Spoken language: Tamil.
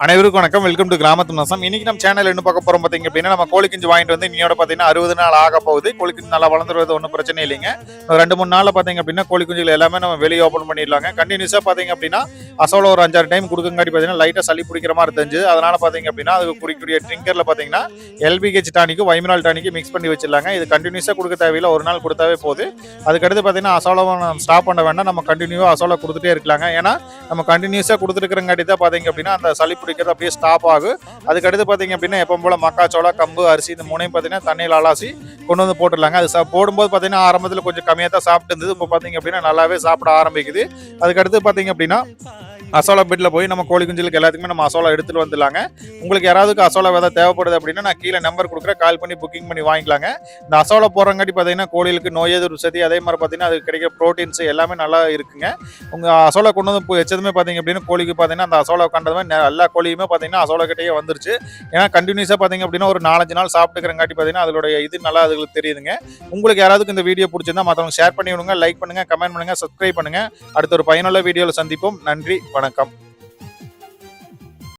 அனைவருக்கும் வணக்கம். வெல்கம் டு கிராமத்து மாசம். இன்னைக்கு நம்ம சேனல் என்ன பார்க்க போறோம் பாத்தீங்க அப்படின்னா, நம்ம கோழி குஞ்சு வாங்கிட்டு வந்து இன்னையோட பாத்தீங்கன்னா 60 நாள் ஆக போகுது. கோழி குஞ்சு நல்லா வளர்ந்துருவது ஒன்றும் பிரச்சனை இல்லைங்க. 2-3 நாள்ல பாத்தீங்க அப்படின்னா கோழி குஞ்சுகள் எல்லாமே நம்ம வெளியே ஓப்பன் பண்ணிடலாங்க. கண்டினியூஸா பாத்தீங்க அப்படின்னா அசோல ஒரு 5-6 டைம் கொடுக்கங்காட்டி பாத்தீங்கன்னா லைட்டா சளி பிடிக்கிற மாதிரி தெரிஞ்சு, அதனால பாத்தீங்க அப்படின்னா அது குடிக்கூடிய ட்ரிங்கர்ல பாத்தீங்கன்னா எல்பிஹெச் டானிக்கும் வைமினால் டானிக்கும் மிக்ஸ் பண்ணி வச்சிடலாங்க. இது கண்டினியூஸா கொடுக்க தேவையில்லை, ஒரு நாள் கொடுத்தாவே போகுது. அதுக்கடுத்து பாத்தீங்கன்னா அசோலாவை நம்ம ஸ்டாப் பண்ண வேண்டாம், நம்ம கண்டினியூவா அசோலா கொடுத்துட்டே இருக்கலாங்க. ஏன்னா நம்ம கண்டினியூஸா கொடுத்துருக்கிறங்காட்டி தான் பாத்தீங்க அப்படின்னா அந்த சளி பிடிக்கிறது அப்படியே ஸ்டாப் ஆகும். அதுக்கடுத்து பார்த்தீங்க அப்படின்னா எப்போ போல மக்காச்சோளம், கம்பு, அரிசி இந்த மூணையும் பார்த்தீங்கன்னா தண்ணியில் அலாசி கொண்டு வந்து போட்டுடலாங்க. அது போடும்போது பார்த்தீங்கன்னா ஆரம்பத்தில் கொஞ்சம் கம்மியாக தான் சாப்பிட்டு இருந்தது. இப்போ பார்த்தீங்க அப்படின்னா நல்லாவே சாப்பிட ஆரம்பிக்குது. அதுக்கடுத்து பார்த்தீங்க அப்படின்னா அசோலா பெட்டில் போய் நம்ம கோழி குஞ்சுகளுக்கு எல்லாத்துக்குமே நம்ம அசோலா எடுத்துகிட்டு வந்துடலாங்க. உங்களுக்கு யாராவதுக்கு அசோலா விதை தேவைப்படுது அப்படின்னா நான் கீழே நம்பர் கொடுக்குறேன், கால் பண்ணி புக்கிங் பண்ணி வாங்கிக்கலாங்க. இந்த அசோலா போடுறங்காட்டி பார்த்தீங்கன்னா கோழிகளுக்கு நோய் எதிர்ப்பு சக்தி, அதே மாதிரி பார்த்தீங்கன்னா அது கிடைக்கிற ப்ரோட்டீன்ஸ் எல்லாமே நல்லா இருக்குங்க. உங்கள் அசோலா கொண்டு வந்து வச்சதுமே பார்த்தீங்க அப்படின்னா கோழிக்கு பார்த்தீங்கன்னா அந்த அசோலா கண்டதுமே எல்லா கோழியுமே பார்த்தீங்கன்னா அசோலா கிட்டேயே வந்துருச்சு. ஏன்னா கண்டினியூஸாக பார்த்தீங்க அப்படின்னா ஒரு 4-5 நாள் சாப்பிட்டுக்கிறங்காட்டி பார்த்தீங்கன்னா அதோடைய இது நல்லா அதுங்களுக்கு தெரியுதுங்க. உங்களுக்கு யாராவதுக்கு இந்த வீடியோ பிடிச்சிருந்தா மற்றவங்க ஷேர் பண்ணி விடுங்க, லைக் பண்ணுங்கள், கமெண்ட் பண்ணுங்கள், சப்ஸ்கிரைப் பண்ணுங்கள். அடுத்த ஒரு பயனுள்ள வீடியோவில் சந்திப்போம். நன்றி, வணக்கம்.